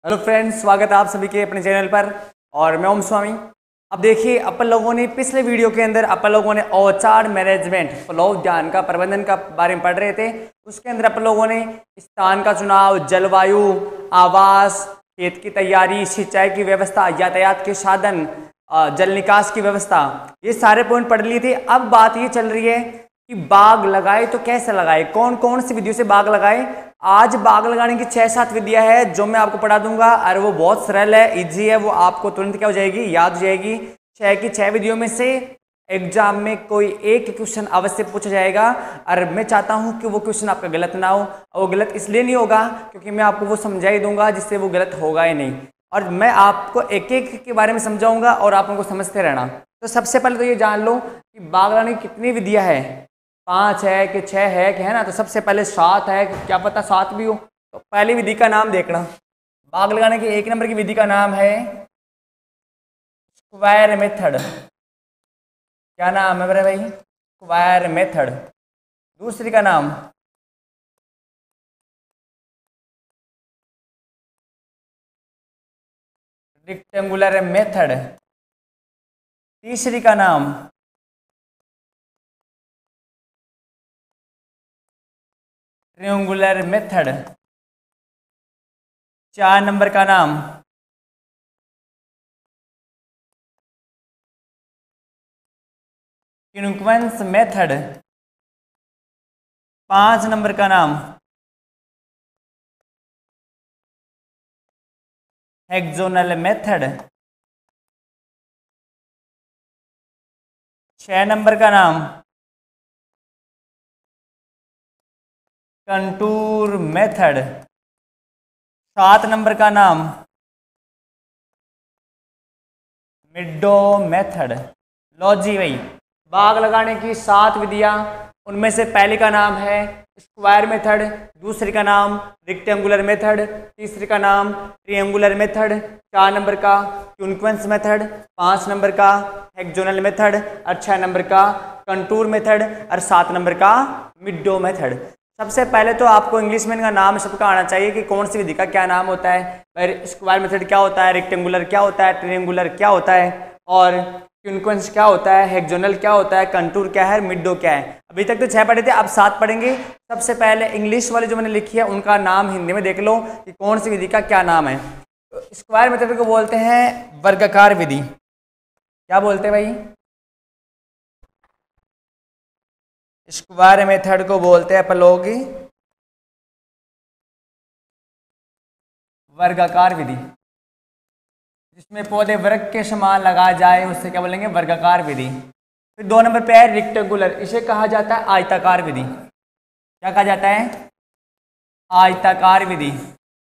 Hello friends, स्वागत है आप सभी के अपने चैनल पर। और मैं ओम स्वामी। अब देखिए, अपन लोगों ने पिछले वीडियो के अंदर अपन लोगों ने औचक मैनेजमेंट फ्लो ज्ञान का प्रबंधन का बारे में पढ़ रहे थे। उसके अंदर अपन लोगों ने स्थान का चुनाव, जलवायु, आवास, खेत की तैयारी, सिंचाई की व्यवस्था, यातायात के साधन, जल निकास की व्यवस्था, ये सारे पॉइंट पढ़ लिए थे। अब बात ये चल रही है कि बाग लगाए तो कैसे लगाए, कौन कौन सी विधियों से बाग लगाए। आज बाग लगाने की 6-7 विधियां है जो मैं आपको पढ़ा दूंगा, और वो बहुत सरल है, इजी है, वो आपको तुरंत क्या हो जाएगी, याद हो जाएगी। 6 की 6 विधियों में से एग्जाम में कोई एक क्वेश्चन अवश्य पूछा जाएगा, और मैं चाहता हूं कि वो क्वेश्चन आपका गलत ना हो। और वो गलत इसलिए नहीं होगा क्योंकि मैं आपको वो समझा ही दूंगा जिससे वो गलत होगा ही नहीं, और मैं आपको एक एक के बारे में समझाऊंगा और आप उनको समझते रहना। तो सबसे पहले तो ये जान लो कि बाग लगाने की कितनी विधियां है, 5 है कि 6 है कि, है ना। तो सबसे पहले 7 है, क्या पता 7 भी हो। तो पहली विधि का नाम देखना, बाग लगाने की 1 नंबर की विधि का नाम है स्क्वायर मेथड। क्या नाम है मेरे भाई? Square method. दूसरी का नाम रेक्टेंगुलर मेथड। तीसरी का नाम ट्रायंगुलर मेथड। 4 नंबर का नाम सीक्वेंस मेथड। 5 नंबर का नाम हेक्सोनल मेथड। 6 नंबर का नाम कंटूर मेथड। 7 नंबर का नाम मिडो मेथड। लो जी भाई, बाग लगाने की 7 विधियां, उनमें से पहले का नाम है स्क्वायर मेथड, दूसरी का नाम रेक्टेंगुलर मेथड, तीसरी का नाम ट्रायंगुलर मेथड, 4 नंबर का सीक्वेंस मेथड, 5 नंबर का हेक्सोनल मेथड, और 6 नंबर का कंटूर मेथड, और 7 नंबर का मिडो मेथड। सबसे पहले तो आपको इंग्लिश में इनका नाम सबका आना चाहिए कि कौन सी विधि का क्या नाम होता है। स्क्वायर मेथड क्या होता है, रेक्टेंगुलर क्या होता है, ट्रायंगुलर क्या होता है, और सीक्वेंस क्या होता है, हेक्सोनल क्या होता है, कंटूर क्या है, मिडो क्या है। अभी तक तो 6 पढ़े थे, अब 7 पढ़ेंगे। सबसे पहले इंग्लिश वाले जो मैंने लिखी है उनका नाम हिंदी में देख लो कि कौन सी विधि का क्या नाम है। स्क्वायर मेथड को बोलते हैं वर्गाकार विधि। क्या बोलते हैं भाई? स्क्वायर मेथड को बोलते हैं अपन लोग वर्गाकार विधि, जिसमें पौधे वर्ग के समान लगाया जाए उससे क्या बोलेंगे, वर्गाकार विधि। फिर 2 नंबर पे है रेक्टेंगुलर, इसे कहा जाता है आयताकार विधि। क्या कहा जाता है? आयताकार विधि।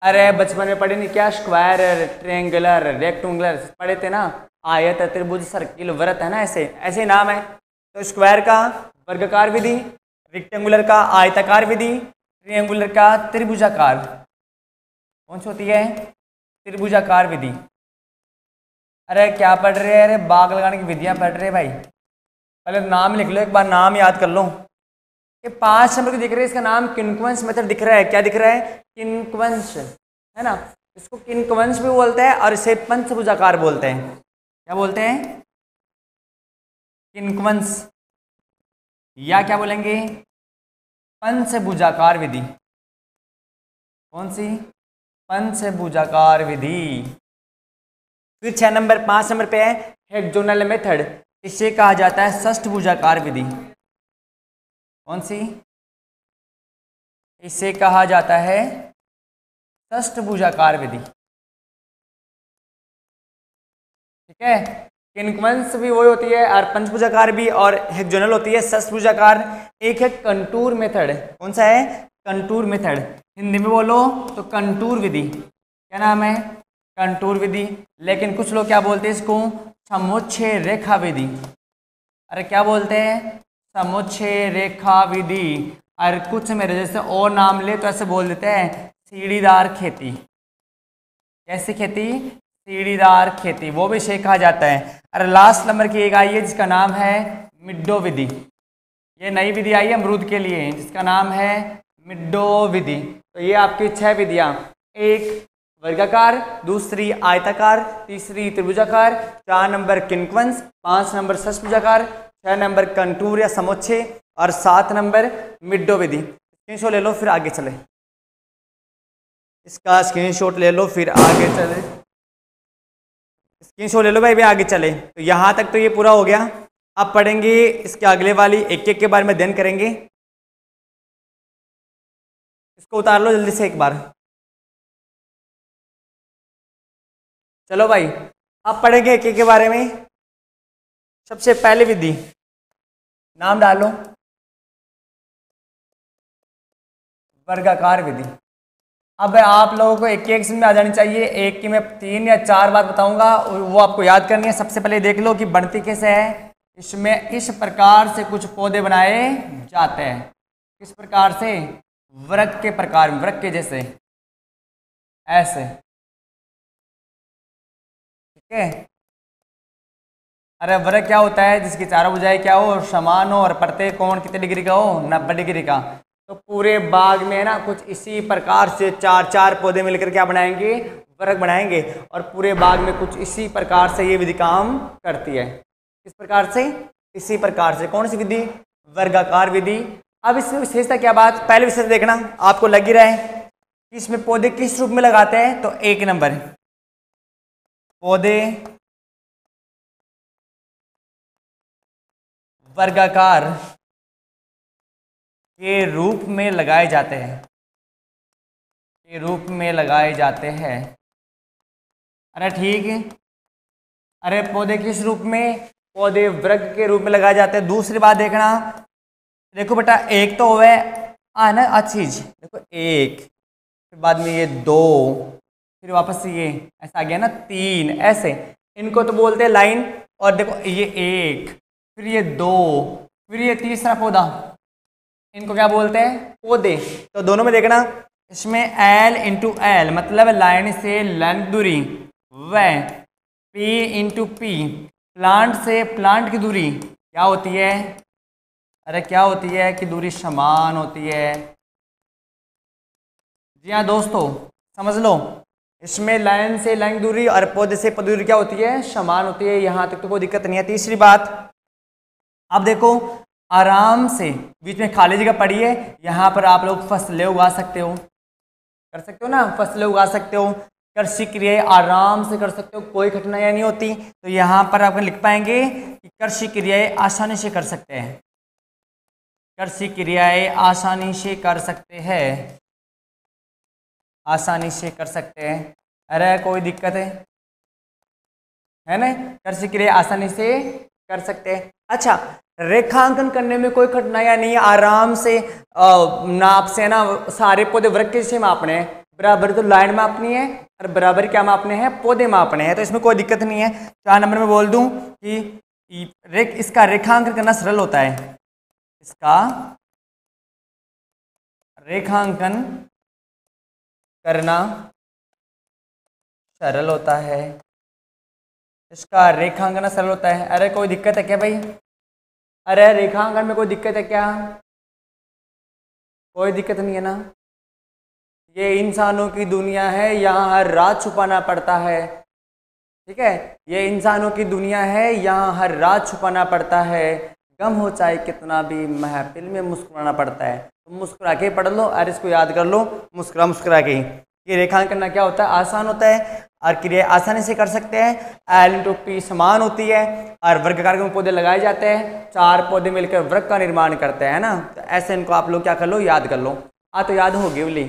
अरे बचपन में पढ़े नहीं क्या, स्क्वायर, ट्रायंगुलर, रेक्टेंगुलर पढ़े थे ना। आयत, त्रिभुज, सर्किल, वृत्त, है ना, ऐसे ऐसे नाम है। तो स्क्वायर का वर्गाकार विधि, रेक्टेंगुलर का आयताकार विधि, ट्रायंगुलर का त्रिभुजाकार। कौन सी होती है? त्रिभुजाकार विधि। अरे क्या पढ़ रहे हैं? अरे बाग लगाने की विधियां पढ़ रहे हैं भाई। पहले नाम लिख लो, एक बार नाम याद कर लो। ये 5 नंबर को दिख रहा है, इसका नाम सीक्वेंस मेथड दिख रहा है। क्या दिख रहा है? सीक्वेंस, है ना। इसको सीक्वेंस भी बोलते हैं और इसे पंचभुजाकार बोलते हैं। क्या बोलते हैं? सीक्वेंस, या क्या बोलेंगे, पंचभुजाकार विधि। कौन सी? पंचभुजाकार विधि। फिर 5 नंबर पे है हेक्सोनल मेथड, इसे कहा जाता है षष्ठभुजाकार विधि। कौन सी? इसे कहा जाता है षष्ठभुजाकार विधि। ठीक है, सीक्वेंस भी वही होती है और पंचभुजाकार भी, और हेक्सोनल होती है षष्ठभुजाकार। एक है कंटूर मेथड। कौन सा है? Contour method. हिंदी में बोलो तो कंटूर विधि। क्या नाम है? कंटूर विधि। लेकिन कुछ लोग क्या बोलते हैं इसको? समुच्चय रेखा विधि। अरे क्या बोलते हैं? समुच्चय रेखा विधि। और कुछ मेरे जैसे और नाम ले तो ऐसे बोल देते हैं सीढ़ीदार खेती। कैसी खेती? सीढ़ीदार खेती, वो भी इसे कहा जाता है। अरे लास्ट नंबर की एक आई है जिसका नाम है मिडो विधि। ये नई विधि आई है अमरूद के लिए जिसका नाम है मिडो विधि। तो ये आपकी 6 विधियां, एक वर्गाकार, दूसरी आयताकार, तीसरी त्रिभुजाकार, 4 नंबर किंकवंश, 5 नंबर षष्भुजाकार, 6 नंबर कंटूर या समुच्चय और 7 नंबर मिड्डो विधि। स्क्रीनशॉट ले लो फिर आगे चले, इसका स्क्रीनशॉट ले लो फिर आगे चले, स्क्रीनशॉट ले लो भाई, आगे चले। तो यहाँ तक तो ये पूरा हो गया। अब पढ़ेंगे इसके अगले वाली एक एक के बारे में अध्ययन करेंगे। इसको उतार लो जल्दी से एक बार। चलो भाई अब पढ़ेंगे एक एक के बारे में। सबसे पहले विधि, नाम डालो, वर्गाकार विधि। अब आप लोगों को एक एक में आ जानी चाहिए। एक की मैं 3 या 4 बात बताऊंगा, वो आपको याद करनी है। सबसे पहले देख लो कि बनती कैसे है। इसमें इस प्रकार से कुछ पौधे बनाए जाते हैं। किस प्रकार से? वृक्क के प्रकार में, वृक्क के जैसे, ऐसे, ठीक है। अरे वृक्क क्या होता है? जिसकी चारों भुजाएं क्या हो? समान हो और प्रत्येक कोण कितने डिग्री का हो? 90 डिग्री का। तो पूरे बाग में ना कुछ इसी प्रकार से 4-4 पौधे मिलकर क्या बनाएंगे? वृक्क बनाएंगे। और पूरे बाग में कुछ इसी प्रकार से ये विधि काम करती है। किस प्रकार से? इसी प्रकार से। कौन सी विधि? वर्गाकार विधि। अब इसमें विशेषता क्या बात? पहले विशेषता देखना, आपको लग ही रहा है कि इसमें पौधे किस रूप में लगाते हैं। तो 1 नंबर, पौधे वर्गाकार के रूप में लगाए जाते हैं, के रूप में लगाए जाते हैं। अरे ठीक है। अरे पौधे किस रूप में? पौधे वृक्क के रूप में लगाए जाते हैं। दूसरी बात देखना, देखो बेटा, एक तो हुआ है ना चीज, देखो 1, फिर बाद में ये 2, फिर वापस ये ऐसा आ गया ना 3, ऐसे इनको तो बोलते हैं लाइन। और देखो ये 1, फिर ये 2, फिर ये तीसरा पौधा, इनको क्या बोलते हैं? पौधे। तो दोनों में देखना, इसमें L इंटू एल मतलब लाइन से लेंथ दूरी, व P इंटू पी प्लांट से प्लांट की दूरी क्या होती है? अरे क्या होती है कि दूरी समान होती है। जी हाँ दोस्तों, समझ लो, इसमें लाइन से लाइन दूरी और पौधे से पौधे दूरी क्या होती है? समान होती है। यहाँ तक तो कोई दिक्कत नहीं है। तीसरी बात, अब देखो, आराम से बीच में खाली जगह पड़ी है, यहाँ पर आप लोग फसलें उगा सकते हो, कर सकते हो ना, फसलें उगा सकते हो, कृषि क्रियाएं आराम से कर सकते हो, कोई कठिनाई नहीं होती। तो यहाँ पर आप लिख पाएंगे कि कृषि क्रियाएं आसानी से कर सकते हैं, कृषि क्रियाएं आसानी से कर सकते हैं, आसानी से कर सकते हैं। अरे कोई दिक्कत है ना? कृषि क्रिया आसानी से कर सकते हैं। अच्छा, रेखांकन करने में कोई कठिनाई नहीं है, आराम से नाप से ना सारे पौधे वृक्क से मापने हैं, बराबर तो लाइन मापनी है और बराबर क्या मापने हैं? पौधे मापने हैं। तो इसमें कोई दिक्कत नहीं है। 4 नंबर में बोल दूं कि इसका रेखांकन करना सरल होता है, इसका रेखांकन करना सरल होता है, इसका रेखांकन सरल होता है। अरे कोई दिक्कत है क्या भाई? अरे रेखांकन में कोई दिक्कत है क्या? कोई दिक्कत नहीं है ना? ये इंसानों की दुनिया है, यहाँ हर रात छुपाना पड़ता है, ठीक है। ये इंसानों की दुनिया है, यहाँ हर रात छुपाना पड़ता है, गम हो चाहे कितना भी महफिल में मुस्कुराना पड़ता है। तो मुस्कुरा के पढ़ लो और इसको याद कर लो, मुस्कुरा मुस्कुरा के। ये रेखांकन करना क्या होता है? आसान होता है और क्रिया आसानी से कर सकते हैं। L इंटू पी समान होती है और वर्गाकार में पौधे लगाए जाते हैं, 4 पौधे मिलकर वृक्क का निर्माण करते हैं ना। तो ऐसे इनको आप लोग क्या कर लो? याद कर लो। तो याद होगी बोली,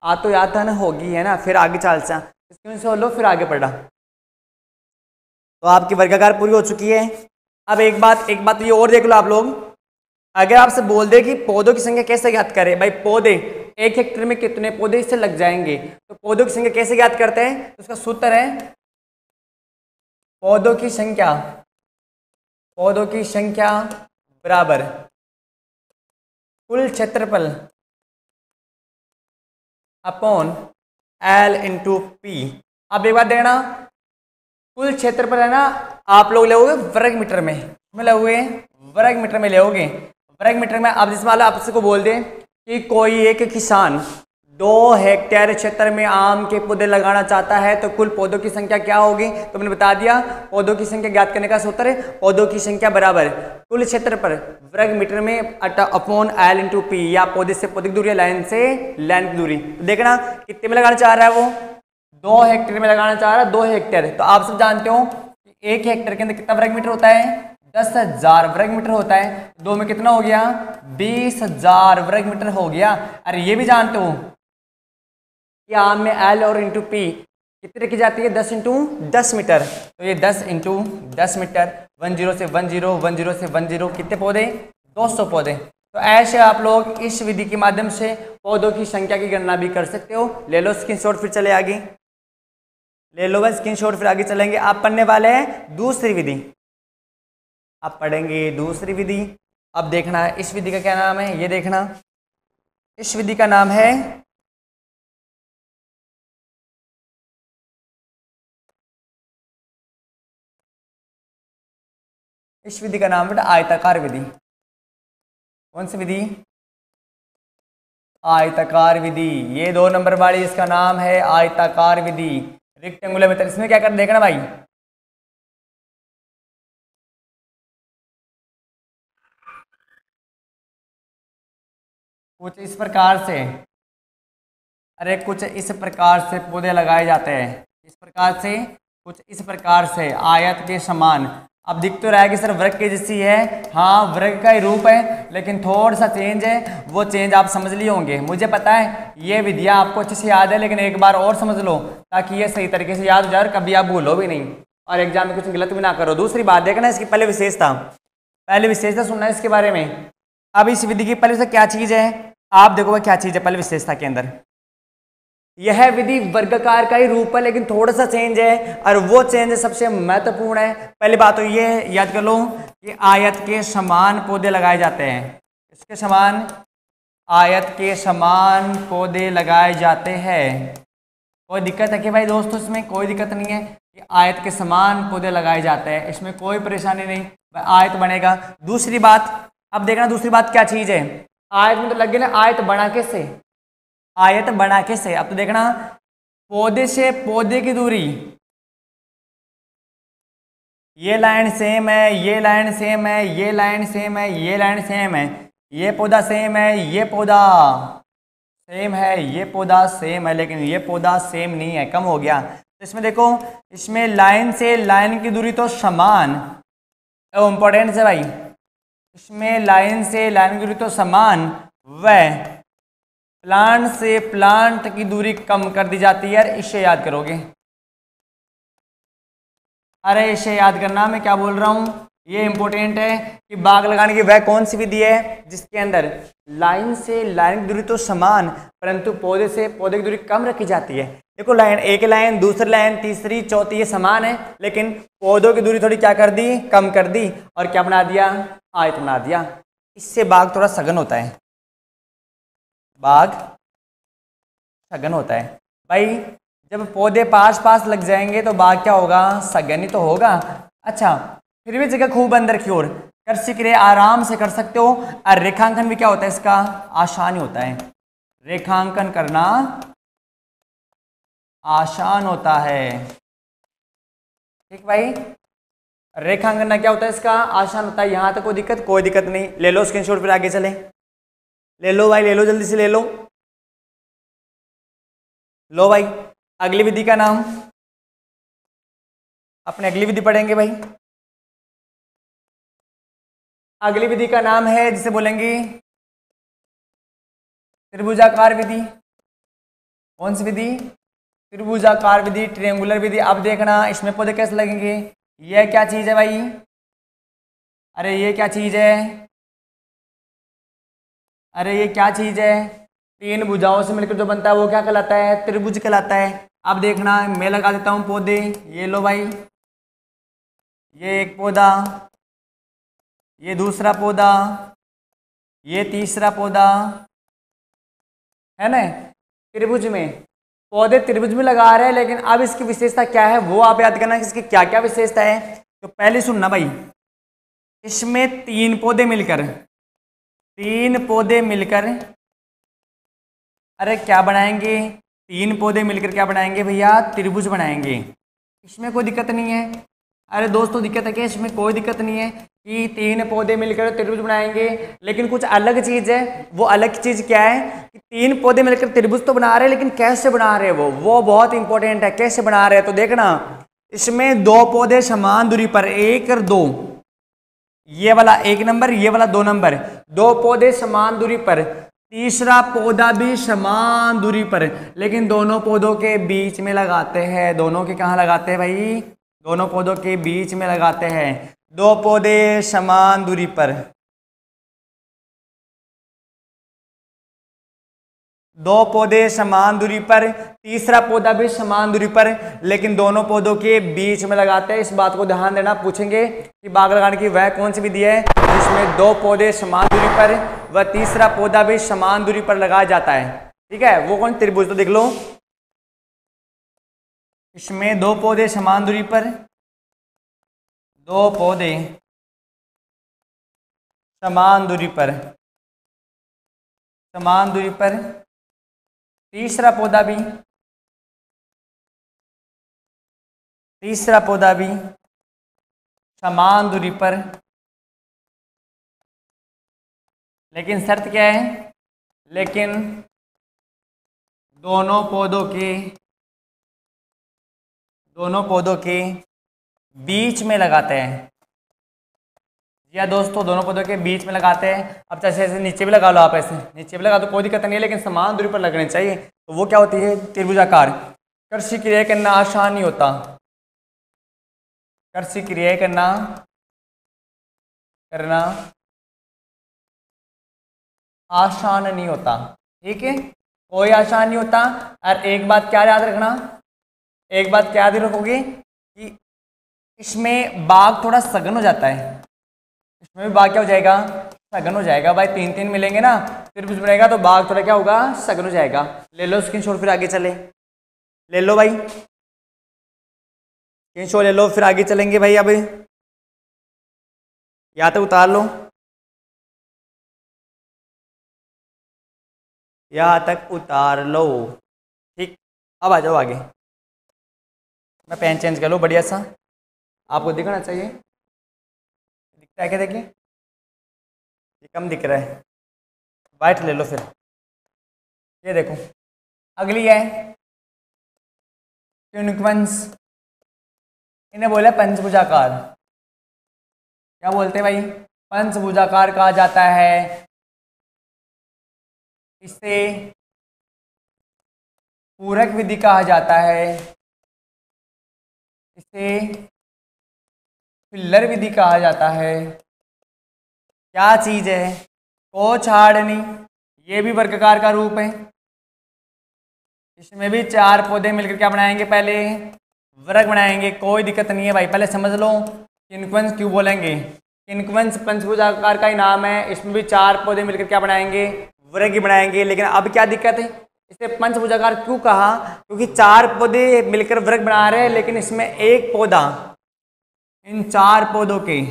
तो याद था ना, होगी है ना। फिर आगे चल सा इसके लो, फिर आगे पढ़ा। तो आपकी वर्गाकार पूरी हो चुकी है। अब एक बात ये और देख लो आप लोग, अगर आपसे बोल दे कि पौधों की संख्या कैसे ज्ञात करें, भाई पौधे 1 हेक्टेयर में कितने पौधे इससे लग जाएंगे, तो पौधों की संख्या कैसे ज्ञात करते हैं? तो उसका सूत्र है पौधों की संख्या बराबर कुल क्षेत्रफल अपॉन L इंटू पी। अब एक बात देना, कुल क्षेत्रफल है ना, आप लोग लोगे वर्ग मीटर में, लोगे वर्ग मीटर में लोगे, वर्ग मीटर में। अब जिस वाला आपसे को बोल दे कि कोई एक किसान हेक्टेयर क्षेत्र में आम के पौधे लगाना चाहता है तो कुल पौधों की संख्या क्या होगी? तो मैंने बता दिया, पौधों की संख्या ज्ञात करने का सूत्र है पौधों की संख्या बराबर कुल क्षेत्र पर वर्ग मीटर में अपॉन L इंटू P, या पौधे से पौधे की दूरी, लाइन से लाइन की दूरी। तो देखना कितने में लगाना चाह रहा है वो, 2 हेक्टेयर में लगाना चाह रहा है, 2 हेक्टेयर। तो आप सब जानते हो कि 1 हेक्टेयर के अंदर कितना वर्ग मीटर होता है? 10,000 वर्ग मीटर होता है। 2 में कितना हो गया? 20,000 वर्ग मीटर हो गया। अरे ये भी जानते हो कि आम में L और इंटू P कितनी रखी जाती है? 10 इंटू 10 मीटर। तो ये 10 इंटू 10 मीटर, 10 से 10 10 से 10 कितने पौधे? 200 पौधे। तो ऐसे आप लोग इस विधि के माध्यम से पौधों की संख्या की गणना भी कर सकते हो। ले लो स्क्रीनशॉट, फिर चले आगे, ले लो बस स्क्रीनशॉट, फिर आगे चलेंगे। आप पढ़ने वाले हैं दूसरी विधि, आप पढ़ेंगे दूसरी विधि। अब देखना इस विधि का क्या नाम है, ये देखना इस विधि का नाम है इस विधि का नाम बेटा आयताकार विधि। कौन सी विधि? आयताकार विधि। ये 2 नंबर वाली, इसका नाम है आयताकार विधि, रेक्टेंगुलर मेथड। इसमें क्या कर देखना भाई, कुछ इस प्रकार से, अरे कुछ इस प्रकार से पौधे लगाए जाते हैं, इस प्रकार से, कुछ इस प्रकार से आयत के समान। अब दिख तो रहा है कि सर वृक्क के जैसी है, हाँ वृक्क का ही रूप है, लेकिन थोड़ा सा चेंज है, वो चेंज आप समझ लिए होंगे। मुझे पता है ये विधियाँ आपको अच्छे से याद है, लेकिन एक बार और समझ लो ताकि ये सही तरीके से याद हो जाए और कभी आप भूलो भी नहीं और एग्जाम में कुछ गलत भी ना करो। दूसरी बात देखना, इसकी पहले विशेषता सुनना है इसके बारे में। अब इस विधि की पहले से क्या चीज़ है, आप देखो क्या चीज़ है पहले विशेषता के अंदर। यह विधि वर्गाकार का ही रूप है, लेकिन थोड़ा सा चेंज है, और वो चेंज सबसे महत्वपूर्ण है। पहली बात तो ये याद कर लो कि आयत के समान पौधे लगाए जाते हैं, इसके समान, आयत के समान पौधे लगाए जाते हैं। कोई दिक्कत है कि भाई दोस्तों? इसमें कोई दिक्कत नहीं है कि आयत के समान पौधे लगाए जाते हैं, इसमें कोई परेशानी नहीं, आयत बनेगा। दूसरी बात, अब देखना दूसरी बात क्या चीज़ है, आयत में तो लग गया ना, आयत बना के से, आयत बना के से। अब तो देखना पौधे से पौधे की दूरी, ये लाइन सेम है, ये लाइन सेम है, ये लाइन सेम है, ये लाइन सेम है, ये पौधा सेम है, ये पौधा सेम है, ये पौधा सेम है, लेकिन ये पौधा सेम नहीं है, कम हो गया। तो इसमें देखो, इसमें लाइन से लाइन की दूरी तो समान, इम्पोर्टेंट है भाई, इसमें लाइन से लाइन की दूरी तो समान, वह प्लांट से प्लांट की दूरी कम कर दी जाती है। यार इसे याद करोगे, अरे इसे याद करना, मैं क्या बोल रहा हूँ, ये इंपॉर्टेंट है कि बाग लगाने की वह कौन सी विधि है जिसके अंदर लाइन से लाइन की दूरी तो समान परंतु पौधे से पौधे की दूरी कम रखी जाती है। देखो लाइन, एक लाइन, दूसरी लाइन, तीसरी, चौथी, ये समान है, लेकिन पौधों की दूरी थोड़ी क्या कर दी, कम कर दी, और क्या बना दिया, आयत बना दिया। इससे बाग थोड़ा सघन होता है, बाग सघन होता है भाई। जब पौधे पास पास लग जाएंगे तो बाग क्या होगा, सघन ही तो होगा। अच्छा, फिर भी जगह खूब अंदर की ओर कर सीख रहे, आराम से कर सकते हो। और रेखांकन भी क्या होता है इसका, आसान ही होता है, रेखांकन करना आसान होता है। ठीक भाई, रेखांकन करना क्या होता है इसका, आसान होता है। यहां तक कोई दिक्कत नहीं। ले लो स्क्रीनशॉट, फिर आगे चले, ले लो भाई, ले लो जल्दी से ले लो। लो भाई, अगली विधि का नाम, अपने अगली विधि पढ़ेंगे भाई। अगली विधि का नाम है जिसे बोलेंगे त्रिभुजाकार विधि। कौन सी विधि, त्रिभुजाकार विधि, ट्रायंगुलर विधि। अब देखना इसमें पौधे कैसे लगेंगे, यह क्या चीज है भाई, अरे ये क्या चीज है, अरे ये क्या चीज है, तीन भुजाओं से मिलकर जो बनता है वो क्या कहलाता है, त्रिभुज कहलाता है। अब देखना मैं लगा देता हूँ पौधे, ये लो भाई, ये एक पौधा, ये दूसरा पौधा, ये तीसरा पौधा, है ना। त्रिभुज में पौधे त्रिभुज में लगा रहे हैं, लेकिन अब इसकी विशेषता क्या है वो आप याद करना कि इसकी क्या क्या विशेषता है। तो पहले सुनना भाई, इसमें तीन पौधे मिलकर अरे क्या बनाएंगे, 3 पौधे मिलकर क्या बनाएंगे भैया, त्रिभुज बनाएंगे। इसमें कोई दिक्कत नहीं है। अरे दोस्तों दिक्कत है क्या, इसमें कोई दिक्कत नहीं है कि 3 पौधे मिलकर त्रिभुज बनाएंगे, लेकिन कुछ अलग चीज़ है। वो अलग चीज़ क्या है कि 3 पौधे मिलकर त्रिभुज तो बना रहे हैं, लेकिन कैसे बना रहे हैं वो बहुत इंपॉर्टेंट है। कैसे बना रहे हैं तो देखना, इसमें 2 पौधे समान दूरी पर, 1 और 2, ये वाला 1 नंबर, ये वाला 2 नंबर, 2 पौधे समान दूरी पर, तीसरा पौधा भी समान दूरी पर, लेकिन दोनों पौधों के बीच में लगाते हैं। दोनों के कहाँ लगाते हैं भाई, दोनों पौधों के बीच में लगाते हैं। 2 पौधे समान दूरी पर, 2 पौधे समान दूरी पर, तीसरा पौधा भी समान दूरी पर, लेकिन दोनों पौधों के बीच में लगाते हैं। इस बात को ध्यान देना, पूछेंगे कि बाग लगाने की वह कौन सी विधि है जिसमें 2 पौधे समान दूरी पर व तीसरा पौधा भी समान दूरी पर लगाया जाता है। ठीक है, वो कौन, त्रिभुज। तो देख लो, इसमें 2 पौधे समान दूरी पर, 2 पौधे समान दूरी पर, समान दूरी पर, तीसरा पौधा भी, तीसरा पौधा भी समान दूरी पर, लेकिन शर्त क्या है, लेकिन दोनों पौधों के बीच में लगाते हैं। या दोस्तों दोनों पौधों के बीच में लगाते हैं। अब जैसे ऐसे नीचे भी लगा लो, आप ऐसे नीचे भी लगा दो, कोई दिक्कत नहीं है, लेकिन समान दूरी पर लगने चाहिए। तो वो क्या होती है, त्रिभुजाकार। कृषि क्रिया करना आसान नहीं होता, कृषि क्रिया करना आसान नहीं होता। ठीक है, कोई आसान नहीं होता। और एक बात क्या याद रखना, एक बात क्या याद रखोगे कि इसमें बाग थोड़ा सघन हो जाता है। इसमें भी बाग क्या हो जाएगा, सघन हो जाएगा भाई। 3 मिलेंगे ना, त्रिभुज बनेगा तो बाग थोड़ा क्या होगा, सघन हो जाएगा। ले लो स्क्रीनशॉट, फिर आगे चले। ले लो भाई स्क्रीनशॉट, ले लो, फिर आगे चलेंगे भाई। अब या तो उतार लो, यहाँ तक उतार लो। ठीक, अब आ जाओ आगे। मैं पेन चेंज कर लो, बढ़िया सा आपको दिखना चाहिए। दिखता है क्या, देखिए ये कम दिख रहा है, वाइट ले लो फिर। ये देखो, अगली है क्यूनिक्वंस, इन्हें बोला पंचभुजाकार। क्या बोलते हैं भाई, पंचभुजाकार कहा जाता है। इसे पूरक विधि कहा जाता है, इसे फिल्लर विधि कहा जाता है। क्या चीज है, कोछाड़नी, ये भी वर्गाकार का रूप है। इसमें भी 4 पौधे मिलकर क्या बनाएंगे, पहले वर्ग बनाएंगे। कोई दिक्कत नहीं है भाई, पहले समझ लो क्यूनिक्वंस क्यों बोलेंगे। क्यूनिक्वंस पंचभुजाकार का ही नाम है। इसमें भी 4 पौधे मिलकर क्या बनाएंगे, वर्ग ही बनाएंगे। लेकिन अब क्या दिक्कत है, इसे पंचभुजाकार क्यों कहा, क्योंकि 4 पौधे मिलकर वर्ग बना रहे हैं, लेकिन इसमें एक पौधा इन 4 पौधों के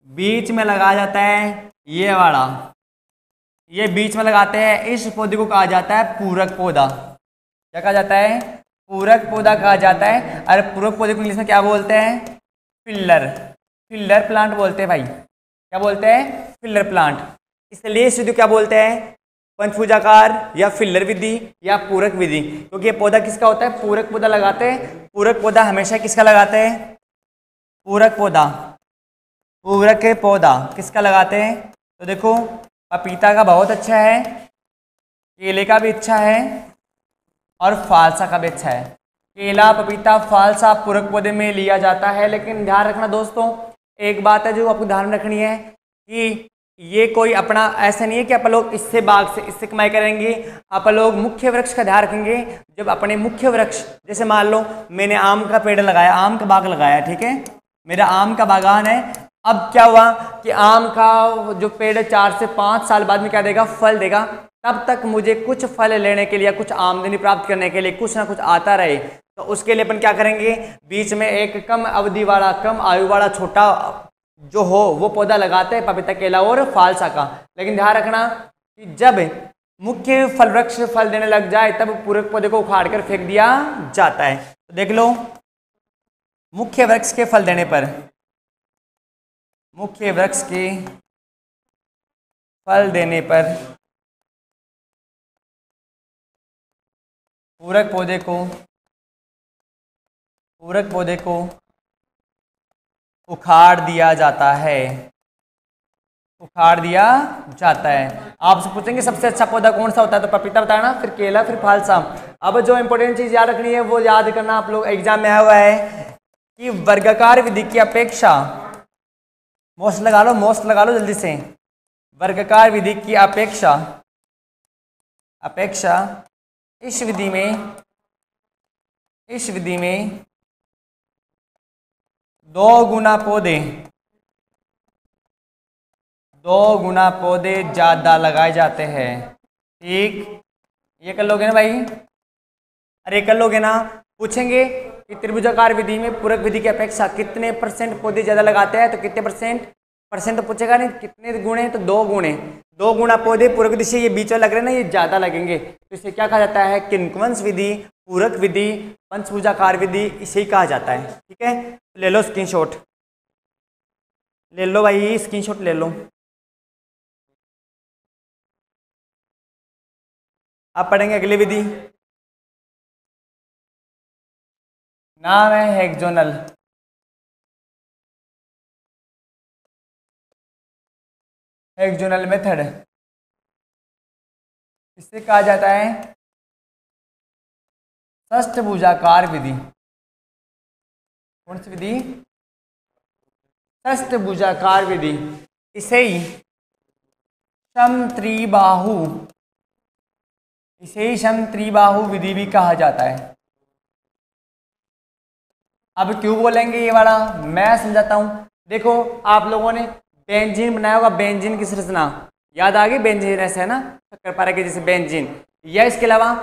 बीच में लगाया जाता है। ये वाला, ये बीच में लगाते हैं। इस पौधे को कहा जाता है पूरक पौधा। क्या कहा जाता है, पूरक पौधा कहा जाता है। अरे पूरक पौधे को इंग्लिश में क्या बोलते हैं, फिल्लर, फिल्लर प्लांट बोलते हैं भाई। क्या बोलते हैं, फिल्लर प्लांट। इसलिए इस विधि क्या बोलते हैं, पंचभुजाकार या फिल्लर विधि या पूरक विधि। क्योंकि ये पौधा किसका होता है, पूरक पौधा लगाते हैं। पूरक पौधा हमेशा किसका लगाते हैं, पूरक पौधा, पूरक पौधा किसका लगाते हैं। तो देखो पपीता का बहुत अच्छा है, केले का भी अच्छा है और फालसा का भी अच्छा है। केला, पपीता, फालसा पूरक पौधे में लिया जाता है। लेकिन ध्यान रखना दोस्तों, एक बात है जो आपको ध्यान रखनी है कि ये कोई अपना ऐसा नहीं है कि आप लोग इससे बाग से इससे कमाई करेंगे। आप लोग मुख्य वृक्ष का ध्यान रखेंगे। जब अपने मुख्य वृक्ष, जैसे मान लो मैंने आम का पेड़ लगाया, आम का बाग लगाया, ठीक है, मेरा आम का बागान है। अब क्या हुआ कि आम का जो पेड़ है 4 से 5 साल बाद में क्या देगा, फल देगा। तब तक मुझे कुछ फल लेने के लिए, कुछ आमदनी प्राप्त करने के लिए कुछ ना कुछ आता रहे। तो उसके लिए अपन क्या करेंगे, बीच में एक कम अवधि वाला, कम आयु वाला छोटा जो हो वो पौधा लगाते हैं, पपीता, केला और फालसा का। लेकिन ध्यान रखना कि जब मुख्य फल वृक्ष फल देने लग जाए तब पूरक पौधे को उखाड़ कर फेंक दिया जाता है। तो देख लो, मुख्य वृक्ष के फल देने पर, मुख्य वृक्ष के फल देने पर पूरक पौधे को उखाड़ दिया जाता है, उखाड़ दिया जाता है। आपसे पूछेंगे सबसे अच्छा पौधा कौन सा होता है, तो पपीता बताना, फिर केला, फिर फालसा। अब जो इंपॉर्टेंट चीज याद रखनी है वो याद करना, आप लोग एग्जाम में आया हुआ है कि वर्गाकार विधि की अपेक्षा, मोस्ट लगा लो जल्दी से, वर्गाकार विधि की अपेक्षा इस विधि में 2 गुना पौधे ज्यादा लगाए जाते हैं। ठीक, ये कर लोगे ना भाई, अरे कर लोगे ना। पूछेंगे कि त्रिभुजाकार विधि में पूरक विधि की अपेक्षा कितने % पौधे ज्यादा लगाते हैं, तो कितने परसेंट तो पूछेगा नहीं, कितने गुणे, तो 2 गुणे, 2 गुना पौधे पूरक विधि से, ये बीच में लग रहे हैं ना, ये ज्यादा लगेंगे। तो इसे क्या कहा जाता है, किंकवंश विधि, पूरक विधि, पंचभुजाकार विधि, इसे ही कहा जाता है। ठीक है, ले लो स्क्रीनशॉट, ले लो भाई स्क्रीनशॉट ले लो। अब पढ़ेंगे अगली विधि, नाम है हेक्सोनल। हेक्सोनल मेथड, इसे कहा जाता है षष्ठभुजाकार विधि। कौन सी विधि, षष्ठभुजाकार विधि। इसे ही समत्रिबाहु विधि भी कहा जाता है। अब क्यों बोलेंगे ये वाला, मैं समझाता हूं। देखो, आप लोगों ने बेंजीन बनाया होगा, बेंजीन की संरचना याद आ गई, बेंजीन ऐसे है ना, शक्कर पारा के जैसे बेंजीन। या इसके अलावा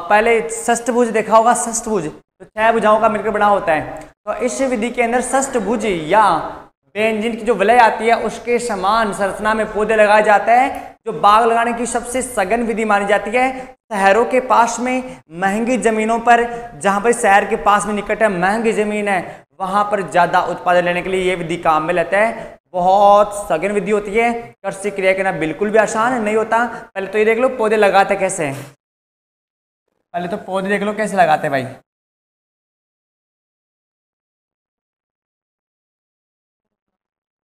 पहले षष्ठभुज देखा होगा, षष्ठभुज तो 6 भुजाओं का मिलकर बना होता है। तो इस विधि के अंदर षष्ठभुज या बेंजीन की जो वलय आती है उसके समान संरचना में पौधे लगाए जाते हैं, जो बाग लगाने की सबसे सघन विधि मानी जाती है। शहरों के पास में, महंगी जमीनों पर, जहां पर शहर के पास में निकट है महंगी जमीन है, वहां पर ज्यादा उत्पादन लेने के लिए ये विधि काम में लेता है। बहुत सघन विधि होती है, कृषि क्रिया करना बिल्कुल भी आसान नहीं होता। पहले तो ये देख लो पौधे लगाते कैसे हैं, पहले तो पौधे देख लो कैसे लगाते हैं भाई।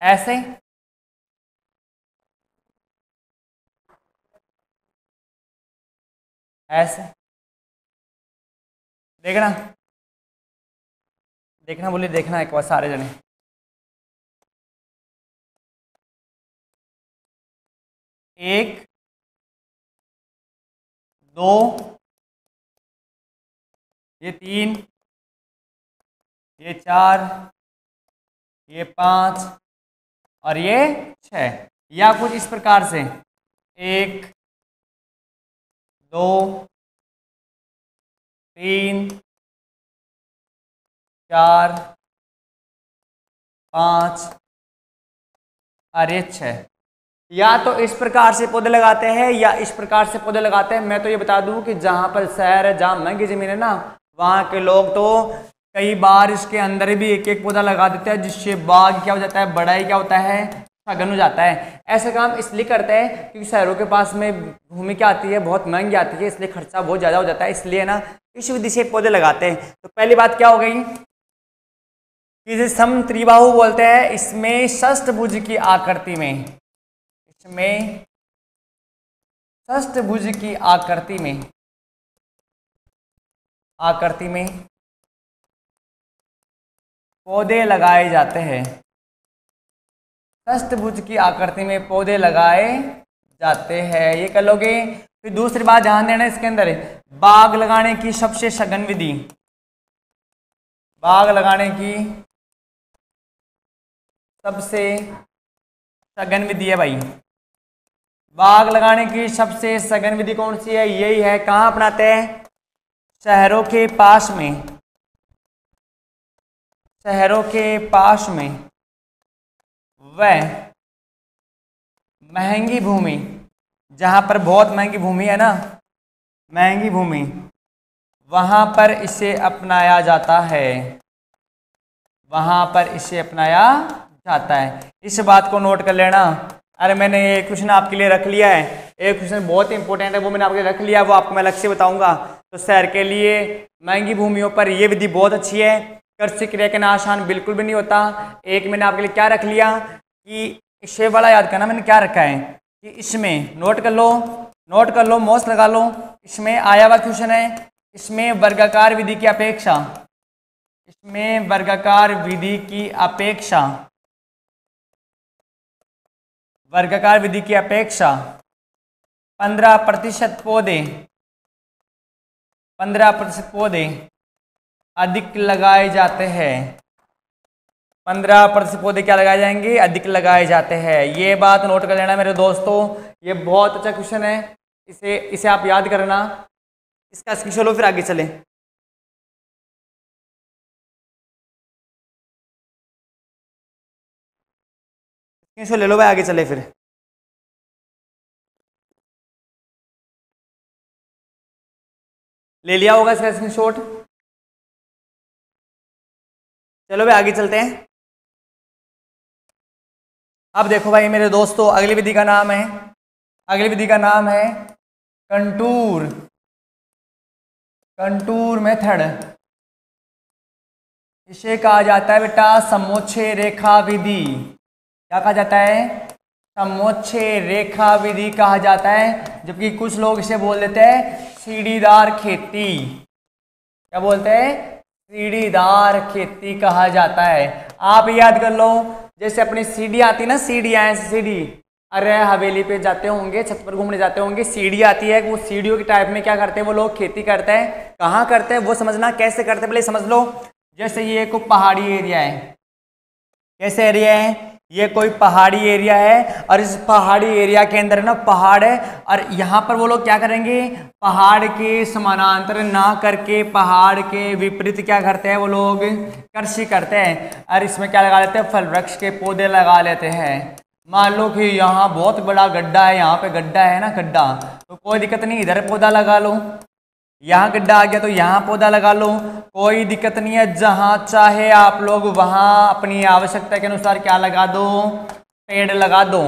ऐसे ऐसे देखना, देखना बोलिए, देखना एक बार सारे जने। एक, 2, ये 3, ये 4, ये 5 और ये 6, या कुछ इस प्रकार से 1, 2, 3, 4, 5 और ये 6। या तो इस प्रकार से पौधे लगाते हैं या इस प्रकार से पौधे लगाते हैं। मैं तो ये बता दूं कि जहां पर शहर है, जहां महंगी जमीन है ना, वहां के लोग तो कई बार इसके अंदर भी एक एक पौधा लगा देते हैं, जिससे बाग क्या हो जाता है, बड़ा ही क्या होता है, सघन हो जाता है। ऐसा काम इसलिए करते हैं क्योंकि शहरों के पास में भूमि क्या आती है, बहुत महंगी आती है, इसलिए खर्चा बहुत ज़्यादा हो जाता है, इसलिए ना इस विधि से पौधे लगाते हैं। तो पहली बात क्या हो गई, इसे समत्रिबाहु बोलते हैं। इसमें षष्ठभुज की आकृति में, इसमें षष्ठभुज की आकृति में पौधे लगाए जाते हैं। षष्ठभुज की आकृति में पौधे लगाए जाते हैं, ये कर लोगे। फिर दूसरी बात ध्यान देना, इसके अंदर बाग लगाने की सबसे सघन विधि, बाग लगाने की सबसे सघन विधि है भाई। बाग लगाने की सबसे सघन विधि कौन सी है, यही है। कहाँ अपनाते हैं, शहरों के पास में, शहरों के पास में वह महंगी भूमि जहाँ पर बहुत महंगी भूमि है ना, महंगी भूमि, वहाँ पर इसे अपनाया जाता है, वहाँ पर इसे अपनाया जाता है। इस बात को नोट कर लेना। अरे मैंने ये क्वेश्चन आपके लिए रख लिया है, एक क्वेश्चन बहुत इंपॉर्टेंट है, वो मैंने आपके लिए रख लिया है, वो आपको मैं अलग से बताऊंगा। तो शहर के लिए महंगी भूमियों पर ये विधि बहुत अच्छी है। कर्षि क्रिया के आसान बिल्कुल भी नहीं होता। एक मैंने आपके लिए क्या रख लिया कि इसे वाला याद करना, मैंने क्या रखा है कि इसमें नोट कर लो, नोट कर लो, मौस लगा लो। इसमें आया हुआ क्वेश्चन है, इसमें वर्गाकार विधि की अपेक्षा, इसमें वर्गाकार विधि की अपेक्षा, वर्गाकार विधि की अपेक्षा 15% पौधे, 15% पौधे अधिक लगाए जाते हैं। 15% पौधे क्या लगाए जाएंगे, अधिक लगाए जाते हैं। ये बात नोट कर लेना मेरे दोस्तों, ये बहुत अच्छा क्वेश्चन है, इसे आप याद करना। इसका स्क्रीनशॉट लो, फिर आगे चले। स्क्रीनशॉट ले लो भाई, आगे चले फिर। ले लिया होगा इसका स्क्रीनशॉट। चलो भाई आगे चलते हैं। अब देखो भाई मेरे दोस्तों, अगली विधि का नाम है, अगली विधि का नाम है कंटूर, कंटूर मेथड। इसे कहा जाता है बेटा समोच्चय रेखा विधि। क्या कहा जाता है, समोच्चय रेखा विधि कहा जाता है। जबकि कुछ लोग इसे बोल देते हैं सीढ़ीदार खेती। क्या बोलते हैं, सीढ़ीदार खेती कहा जाता है। आप याद कर लो, जैसे अपनी सीढ़ी आती है ना, सीढ़ियाँ ऐसी सीढ़ी, अरे हवेली पे जाते होंगे, छत पर घूमने जाते होंगे, सीढ़ी आती है, वो सीढ़ियों के टाइप में क्या करते हैं वो लोग, खेती करते हैं। कहाँ करते हैं वो समझना, कैसे करते हैं पहले समझ लो। जैसे ये कोई पहाड़ी एरिया है, कैसे एरिया है, ये कोई पहाड़ी एरिया है, और इस पहाड़ी एरिया के अंदर ना पहाड़ है, और यहाँ पर वो लोग क्या करेंगे, पहाड़ के समानांतर ना करके पहाड़ के विपरीत क्या करते हैं वो लोग, कृषि करते हैं। और इसमें क्या लगा लेते हैं, फल वृक्ष के पौधे लगा लेते हैं। मान लो कि यहाँ बहुत बड़ा गड्ढा है, यहाँ पे गड्ढा है ना, गड्ढा, तो कोई दिक्कत नहीं, इधर पौधा लगा लो। यहाँ गड्ढा आ गया तो यहाँ पौधा लगा लो, कोई दिक्कत नहीं है। जहाँ चाहे आप लोग वहाँ अपनी आवश्यकता के अनुसार क्या लगा दो, पेड़ लगा दो।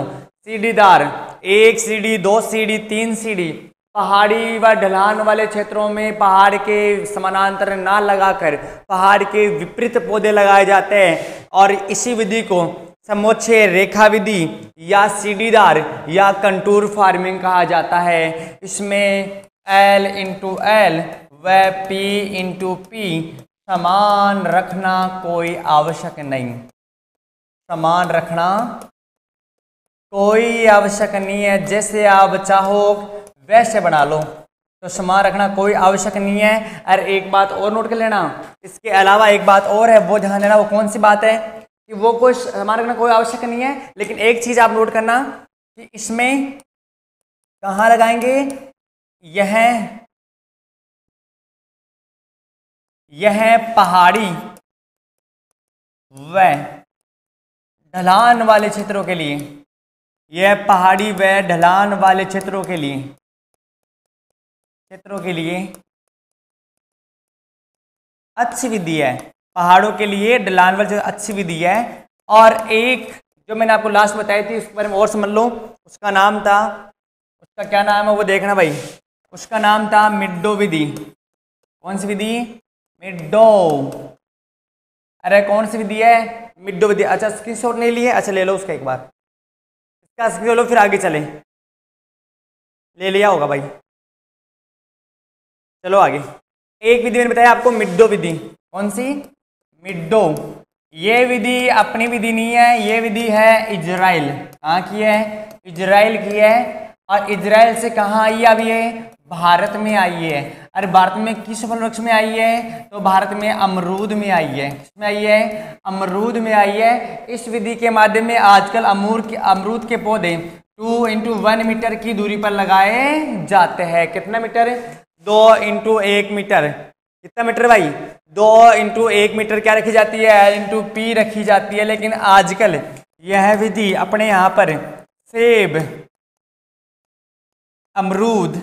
सीढ़ीदार, 1 सीढ़ी, 2 सीढ़ी, 3 सीढ़ी, पहाड़ी व ढलान वाले क्षेत्रों में पहाड़ के समानांतर ना लगाकर पहाड़ के विपरीत पौधे लगाए जाते हैं। और इसी विधि को समोच्चय रेखा विधि या सीढ़ीदार या कंटूर फार्मिंग कहा जाता है। इसमें L इंटू एल व P इंटू पी समान रखना कोई आवश्यक नहीं, समान रखना कोई आवश्यक नहीं है। जैसे आप चाहो वैसे बना लो, तो समान रखना कोई आवश्यक नहीं है। और एक बात और नोट कर लेना, इसके अलावा एक बात और है, वो ध्यान देना। वो कौन सी बात है कि वो कोई समान रखना कोई आवश्यक नहीं है, लेकिन एक चीज आप नोट करना कि इसमें कहाँ लगाएंगे, यह पहाड़ी व ढलान वाले क्षेत्रों के लिए, यह पहाड़ी व ढलान वाले क्षेत्रों के लिए अच्छी विधि है। पहाड़ों के लिए ढलान वाले अच्छी विधि है। और एक जो मैंने आपको लास्ट बताई थी उसके बारे में और समझ लो, उसका नाम था, उसका क्या नाम है वो देखना भाई, उसका नाम था मिड्डो विधि। कौन सी विधि, मिड्डो। अरे कौन सी विधि है, मिड्डो विधि। अच्छा स्क्रीनशॉट नहीं लिए, अच्छा ले लो उसका एक बार, इसका स्क्रीनशॉट लो फिर आगे चले। ले लिया होगा भाई, चलो आगे। एक विधि मैंने बताया आपको, मिड्डो विधि। कौन सी, मिड्डो। ये विधि अपनी विधि नहीं है, ये विधि है इजराइल। कहाँ की है, इजराइल की है। और इजराइल से कहाँ आई है अब ये, भारत में आई है। अरे भारत में किस फल वृक्ष में आई है, तो भारत में अमरूद में आई है। किसमें आई है, अमरूद में आई है। इस विधि के माध्यम में आजकल अमरूद के पौधे 2 इंटू 1 मीटर की दूरी पर लगाए जाते हैं। कितना मीटर, 2 इंटू 1 मीटर। कितना मीटर भाई, 2 इंटू 1 मीटर क्या रखी जाती है, L इंटू पी रखी जाती है। लेकिन आजकल यह विधि अपने यहाँ पर सेब, अमरूद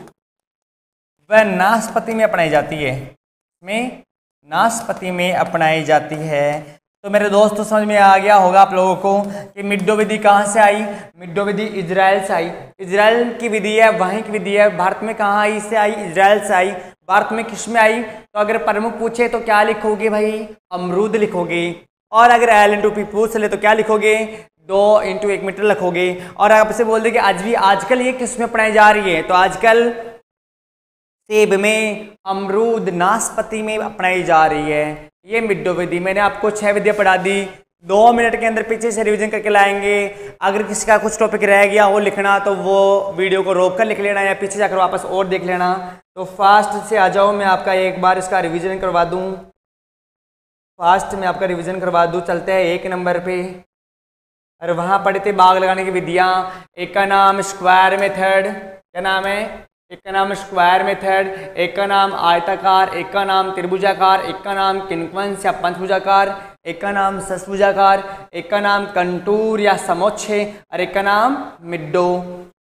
व नाशपाती में अपनाई जाती है, में नाशपाती में अपनाई जाती है। तो मेरे दोस्तों समझ में आ गया होगा आप लोगों को कि मिड्डो विधि कहाँ से आई। मिड्डो विधि इजराइल से आई, इजराइल की विधि है, वहीं की विधि है। भारत में कहाँ आई से आई, इजराइल से आई। भारत में किस में आई, तो अगर प्रमुख पूछे तो क्या लिखोगे भाई, अमरूद लिखोगे। और अगर L/P पूछ ले तो क्या लिखोगे, 2 × 1 मीटर लिखोगे। और आपसे बोल दे कि आज भी आजकल ये किस में अपनाई जा रही है, तो आजकल सेब में, अमरूद, नाशपाती में अपनाई जा रही है ये मिड्डो विधि। मैंने आपको 6 विधियाँ पढ़ा दी, 2 मिनट के अंदर पीछे से रिवीजन करके लाएंगे। अगर किसी का कुछ टॉपिक रह गया हो लिखना तो वो वीडियो को रोक कर लिख लेना या पीछे जाकर वापस और देख लेना। तो फास्ट से आ जाओ, मैं आपका एक बार इसका रिवीजन करवा दूँ, फास्ट में आपका रिवीजन करवा दूँ। चलते हैं 1 नंबर पे। और वहाँ पढ़े थे बाग लगाने की विधियाँ। एक का नाम स्क्वायर मेथड, क्या नाम है, एक का नाम स्क्वायर मेथड, एक का नाम आयताकार, एक का नाम त्रिभुजाकार, एक का नाम किंक्वंस या पंचभुजाकार, एक का नाम षष्भुजाकार, एक का नाम कंटूर या समोच्चय, और एक का नाम मिड्डो।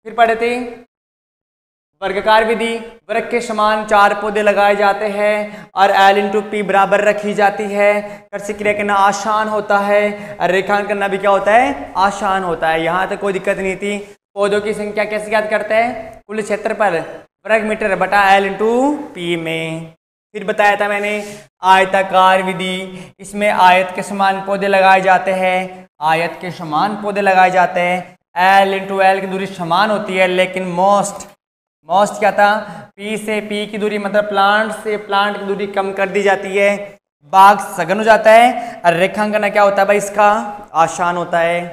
फिर पढ़े थे वर्गाकार विधि। वर्ग के समान 4 पौधे लगाए जाते हैं और L/P बराबर रखी जाती है। कर्षित क्रिया करना आसान होता है और रेखांकन करना भी क्या होता है, आसान होता है। यहाँ तक कोई दिक्कत नहीं थी। पौधों की संख्या कैसे ज्ञात करते हैं, कुल क्षेत्रफल वर्ग मीटर बटा L/P में। फिर बताया था मैंने आयताकार विधि, इसमें आयत के समान पौधे लगाए जाते हैं, आयत के समान पौधे लगाए जाते हैं। L/L की दूरी समान होती है, लेकिन मोस्ट क्या था, P से P की दूरी मतलब प्लांट से प्लांट की दूरी कम कर दी जाती है। बाग सघन हो जाता है और रेखांकन क्या होता है भाई, इसका आसान होता है।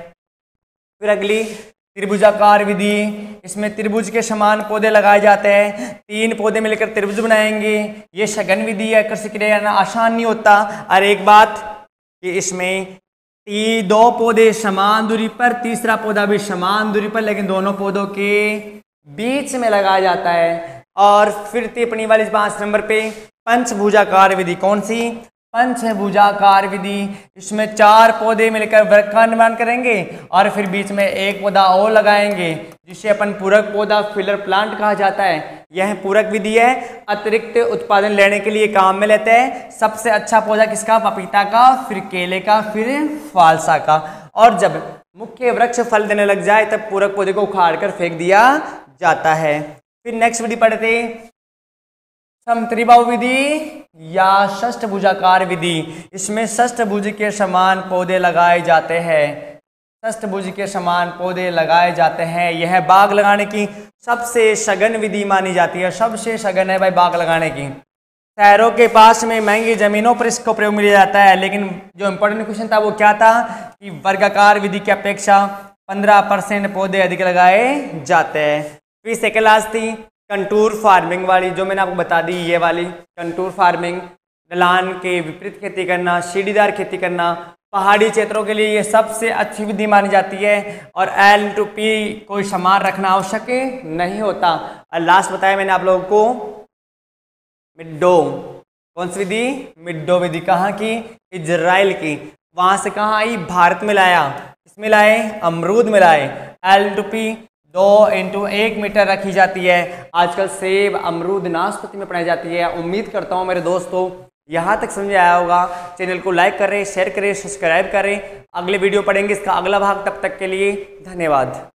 फिर अगली त्रिभुजाकार विधि, इसमें त्रिभुज के समान पौधे लगाए जाते हैं, 3 पौधे मिलकर त्रिभुज बनाएंगे। ये सघन विधि है, कृषि क्रिया करना आसान नहीं होता। और एक बात कि इसमें 2 पौधे समान दूरी पर, तीसरा पौधा भी समान दूरी पर, लेकिन दोनों पौधों के बीच में लगाया जाता है। और फिर टिप्पणी वाली 5 नंबर पे पंचभुजाकार विधि। कौन सी, पंचभुजाकार विधि। इसमें 4 पौधे मिलकर वृक्ष का निर्माण करेंगे और फिर बीच में एक पौधा और लगाएंगे, जिसे अपन पूरक पौधा फिलर प्लांट कहा जाता है। यह पूरक विधि है, अतिरिक्त उत्पादन लेने के लिए काम में लेते हैं। सबसे अच्छा पौधा किसका, पपीता का, फिर केले का, फिर फालसा का। और जब मुख्य वृक्ष फल देने लग जाए तब पूरक पौधे को उखाड़ कर फेंक दिया जाता है। फिर नेक्स्ट विधि पढ़ते समत्रिबाहु विधि या षष्ठभुजाकार विधि। इसमें षष्ठभुज के समान पौधे लगाए जाते हैं, षष्ठभुज के समान पौधे लगाए जाते हैं। यह बाग लगाने की सबसे सघन विधि मानी जाती है, सबसे सघन है भाई बाग लगाने की। शहरों के पास में महंगी जमीनों पर इसका प्रयोग मिल जाता है, लेकिन जो इम्पोर्टेंट क्वेश्चन था वो क्या था कि वर्गाकार विधि की अपेक्षा 15% पौधे अधिक लगाए जाते हैं। फिर सेकेंड लास्ट थी कंटूर फार्मिंग वाली, जो मैंने आपको बता दी, ये वाली कंटूर फार्मिंग। ढलान के विपरीत खेती करना, सीढ़ीदार खेती करना, पहाड़ी क्षेत्रों के लिए ये सबसे अच्छी विधि मानी जाती है। और L/P कोई समान रखना आवश्यक नहीं होता। और लास्ट बताया मैंने आप लोगों को मिड्डो, कौन सी विधि, मिड्डो विधि। कहाँ की, इजराइल की। वहाँ से कहाँ आई, भारत में लाया, इसमें लाए, अमरूद में लाए। L/P 2 × 1 मीटर रखी जाती है। आजकल सेब, अमरूद, नाशपाती में पढ़ाई जाती है। उम्मीद करता हूँ मेरे दोस्तों यहाँ तक समझ आया होगा। चैनल को लाइक करें, शेयर करें, सब्सक्राइब करें। अगले वीडियो पढ़ेंगे इसका अगला भाग, तब तक के लिए धन्यवाद।